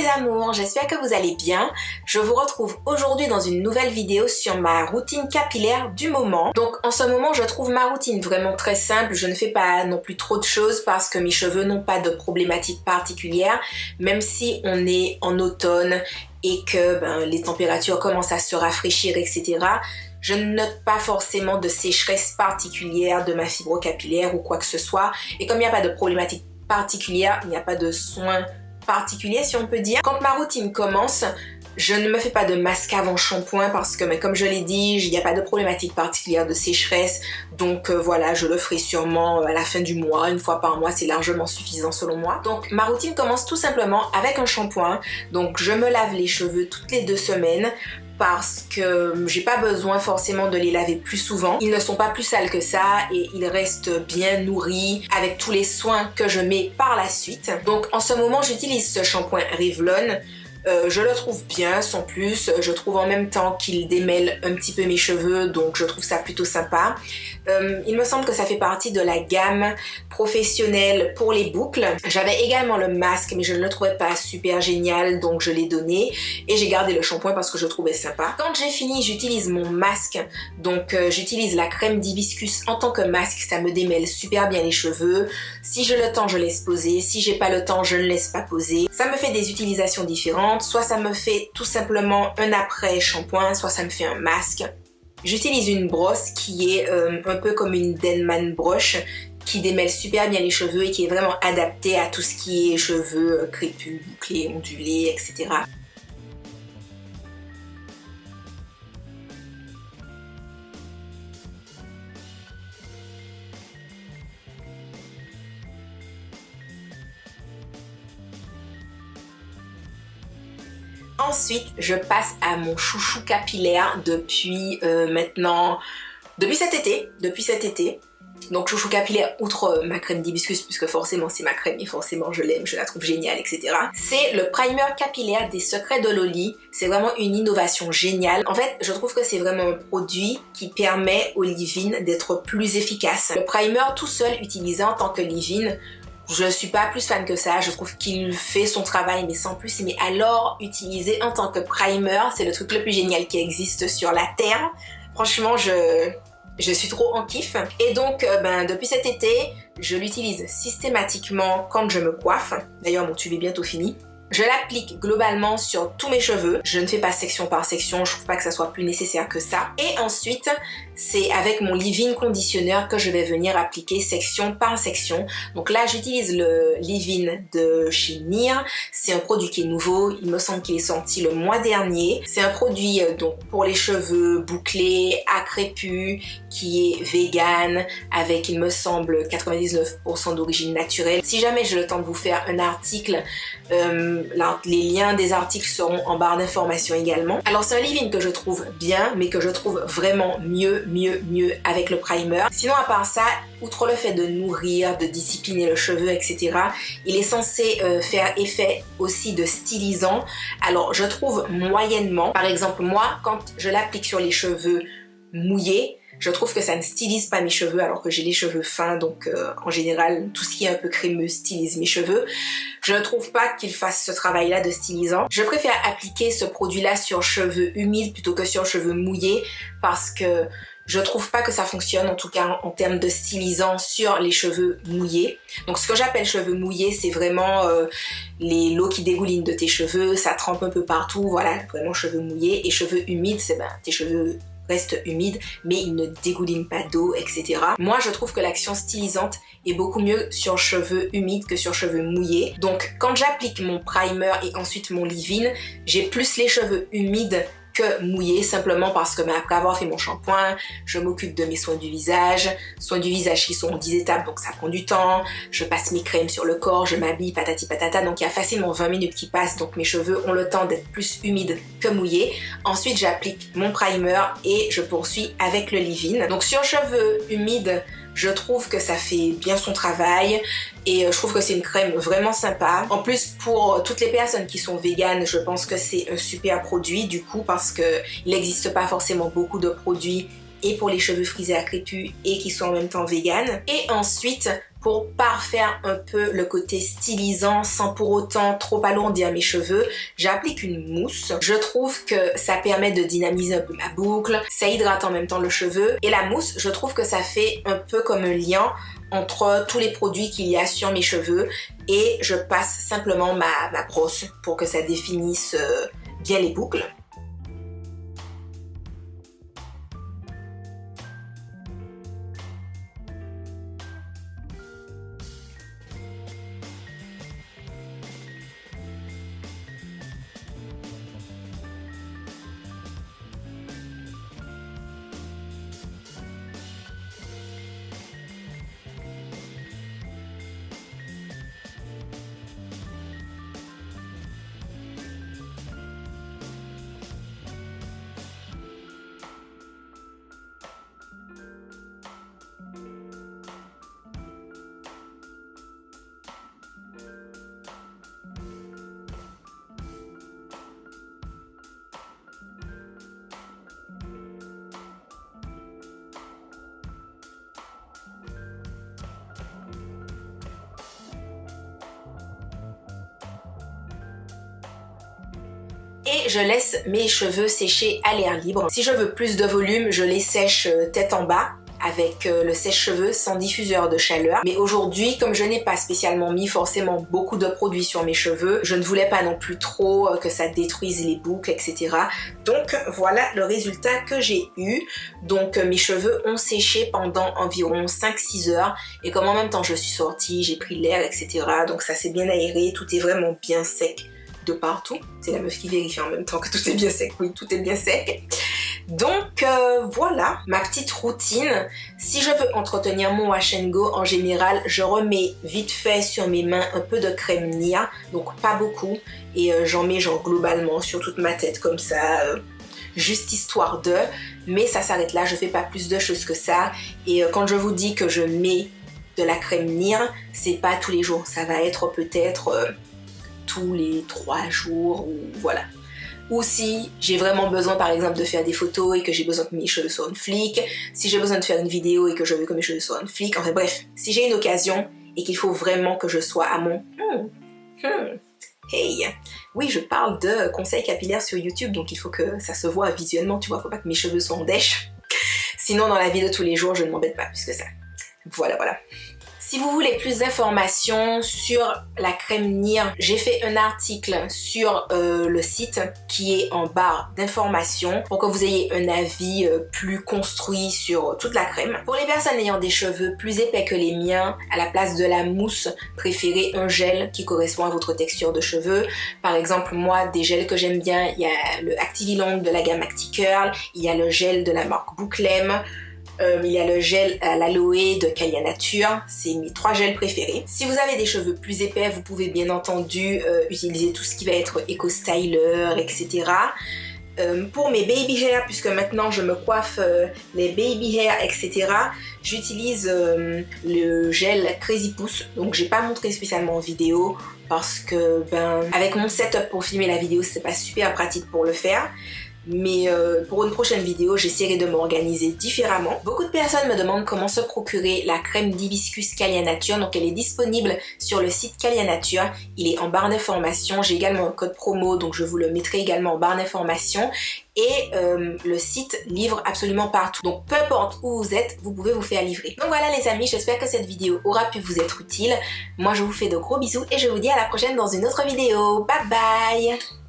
mes amours, j'espère que vous allez bien. Je vous retrouve aujourd'hui dans une nouvelle vidéo sur ma routine capillaire du moment. Donc en ce moment, je trouve ma routine vraiment très simple. Je ne fais pas non plus trop de choses parce que mes cheveux n'ont pas de problématiques particulières, même si on est en automne et que les températures commencent à se rafraîchir, etc. Je ne note pas forcément de sécheresse particulière de ma fibre capillaire ou quoi que ce soit. Et comme il n'y a pas de problématique particulière, il n'y a pas de soins particuliers si on peut dire. Quand ma routine commence, je ne me fais pas de masque avant shampoing parce que, comme je l'ai dit, il n'y a pas de problématique particulière de sécheresse. Donc voilà, je le ferai sûrement à la fin du mois, une fois par mois, c'est largement suffisant selon moi. Donc ma routine commence tout simplement avec un shampoing. Donc je me lave les cheveux toutes les 2 semaines. Parce que j'ai pas besoin forcément de les laver plus souvent. Ils ne sont pas plus sales que ça et ils restent bien nourris avec tous les soins que je mets par la suite. Donc en ce moment, j'utilise ce shampoing Revlon. Je le trouve bien sans plus, je trouve en même temps qu'il démêle un petit peu mes cheveux, donc je trouve ça plutôt sympa. Il me semble que ça fait partie de la gamme professionnelle pour les boucles. J'avais également le masque mais je ne le trouvais pas super génial, donc je l'ai donné et j'ai gardé le shampoing parce que je le trouvais sympa. Quand j'ai fini, j'utilise mon masque, donc j'utilise la crème d'hibiscus en tant que masque, ça me démêle super bien les cheveux. Si j'ai le temps, je laisse poser, si j'ai pas le temps, je ne laisse pas poser. Ça me fait des utilisations différentes. Soit ça me fait tout simplement un après shampoing, soit ça me fait un masque. J'utilise une brosse qui est un peu comme une Denman brush qui démêle super bien les cheveux et qui est vraiment adaptée à tout ce qui est cheveux crépus, bouclés, ondulés, etc. Ensuite, je passe à mon chouchou capillaire depuis cet été. Donc chouchou capillaire, outre ma crème d'hibiscus, puisque forcément c'est ma crème et forcément je l'aime, je la trouve géniale, etc. C'est le primer capillaire des Secrets de Loli. C'est vraiment une innovation géniale. En fait, je trouve que c'est vraiment un produit qui permet au leave-in d'être plus efficace. Le primer tout seul utilisé en tant que leave-in, je suis pas plus fan que ça, je trouve qu'il fait son travail mais sans plus. Mais alors, utilisé en tant que primer, c'est le truc le plus génial qui existe sur la terre. Franchement, je suis trop en kiff. Et donc, depuis cet été, je l'utilise systématiquement quand je me coiffe. D'ailleurs, mon tube est bientôt fini. Je l'applique globalement sur tous mes cheveux. Je ne fais pas section par section, je trouve pas que ça soit plus nécessaire que ça. Et ensuite, c'est avec mon leave-in conditionneur que je vais venir appliquer section par section. Donc là, j'utilise le leave-in de chez Near. C'est un produit qui est nouveau, il me semble qu'il est sorti le mois dernier. C'est un produit donc pour les cheveux bouclés, à crépus, qui est vegan, avec il me semble 99% d'origine naturelle. Si jamais j'ai le temps de vous faire un article, les liens des articles seront en barre d'informations également. Alors c'est un leave-in que je trouve bien, mais que je trouve vraiment mieux avec le primer. Sinon à part ça, outre le fait de nourrir, de discipliner le cheveu, etc., il est censé faire effet aussi de stylisant. Alors je trouve moyennement. Par exemple moi, quand je l'applique sur les cheveux mouillés, je trouve que ça ne stylise pas mes cheveux alors que j'ai les cheveux fins, donc en général tout ce qui est un peu crémeux stylise mes cheveux. Je ne trouve pas qu'il fasse ce travail-là de stylisant. Je préfère appliquer ce produit-là sur cheveux humides plutôt que sur cheveux mouillés parce que je trouve pas que ça fonctionne, en tout cas en termes de stylisant sur les cheveux mouillés. Donc ce que j'appelle cheveux mouillés, c'est vraiment les l'eau qui dégouline de tes cheveux, ça trempe un peu partout, voilà, vraiment cheveux mouillés. Et cheveux humides, c'est tes cheveux restent humides mais ils ne dégoulinent pas d'eau, etc. Moi je trouve que l'action stylisante est beaucoup mieux sur cheveux humides que sur cheveux mouillés. Donc quand j'applique mon primer et ensuite mon leave-in, j'ai plus les cheveux humides que mouillés, simplement parce que après avoir fait mon shampoing, je m'occupe de mes soins du visage qui sont en 10 étapes, donc ça prend du temps, je passe mes crèmes sur le corps, je m'habille, patati patata, donc il y a facilement 20 minutes qui passent, donc mes cheveux ont le temps d'être plus humides que mouillés. Ensuite j'applique mon primer et je poursuis avec le leave-in. Donc sur cheveux humides, je trouve que ça fait bien son travail et je trouve que c'est une crème vraiment sympa. En plus, pour toutes les personnes qui sont véganes, je pense que c'est un super produit du coup parce qu'il n'existe pas forcément beaucoup de produits et pour les cheveux frisés à crépus et qui sont en même temps véganes. Et ensuite, pour parfaire un peu le côté stylisant sans pour autant trop alourdir mes cheveux, j'applique une mousse. Je trouve que ça permet de dynamiser un peu ma boucle, ça hydrate en même temps le cheveu et la mousse, je trouve que ça fait un peu comme un lien entre tous les produits qu'il y a sur mes cheveux et je passe simplement ma brosse pour que ça définisse bien les boucles. Et je laisse mes cheveux sécher à l'air libre. Si je veux plus de volume, je les sèche tête en bas avec le sèche-cheveux sans diffuseur de chaleur. Mais aujourd'hui, comme je n'ai pas spécialement mis forcément beaucoup de produits sur mes cheveux, je ne voulais pas non plus trop que ça détruise les boucles, etc. Donc voilà le résultat que j'ai eu. Donc mes cheveux ont séché pendant environ 5-6 heures. Et comme en même temps je suis sortie, j'ai pris l'air, etc. Donc ça s'est bien aéré, tout est vraiment bien sec de partout. C'est la meuf qui vérifie en même temps que tout est bien sec. Oui, tout est bien sec. Donc voilà ma petite routine. Si je veux entretenir mon wash and go, en général, je remets vite fait sur mes mains un peu de crème Nia, donc pas beaucoup, et j'en mets genre globalement sur toute ma tête comme ça, juste histoire de, mais ça s'arrête là, je fais pas plus de choses que ça. Et quand je vous dis que je mets de la crème Nia, c'est pas tous les jours, ça va être peut-être tous les 3 jours, ou voilà. Ou si j'ai vraiment besoin par exemple de faire des photos et que j'ai besoin que mes cheveux soient en flic, si j'ai besoin de faire une vidéo et que je veux que mes cheveux soient en flic, enfin bref, si j'ai une occasion et qu'il faut vraiment que je sois à mon hey, oui, je parle de conseils capillaires sur YouTube, donc il faut que ça se voit visuellement, tu vois, faut pas que mes cheveux soient en dèche. Sinon dans la vie de tous les jours, je ne m'embête pas plus que ça. Voilà, voilà. Si vous voulez plus d'informations sur la crème Nia, j'ai fait un article sur le site qui est en barre d'informations pour que vous ayez un avis plus construit sur toute la crème. Pour les personnes ayant des cheveux plus épais que les miens, à la place de la mousse, préférez un gel qui correspond à votre texture de cheveux. Par exemple, moi, des gels que j'aime bien, il y a le Activilong de la gamme ActiCurl, il y a le gel de la marque Bouclem, il y a le gel à l'aloe de Calia Nature, c'est mes 3 gels préférés. Si vous avez des cheveux plus épais, vous pouvez bien entendu utiliser tout ce qui va être Eco Styler, etc. Pour mes baby hair, puisque maintenant je me coiffe les baby hair, etc. J'utilise le gel Crazy Pousse, donc j'ai pas montré spécialement en vidéo parce que avec mon setup pour filmer la vidéo, c'était pas super pratique pour le faire. Mais pour une prochaine vidéo, j'essaierai de m'organiser différemment. Beaucoup de personnes me demandent comment se procurer la crème d'hibiscus Calia Nature. Donc elle est disponible sur le site Calia Nature. Il est en barre d'information. J'ai également un code promo, donc je vous le mettrai également en barre d'information. Et le site livre absolument partout. Donc peu importe où vous êtes, vous pouvez vous faire livrer. Donc voilà les amis, j'espère que cette vidéo aura pu vous être utile. Moi je vous fais de gros bisous et je vous dis à la prochaine dans une autre vidéo. Bye bye!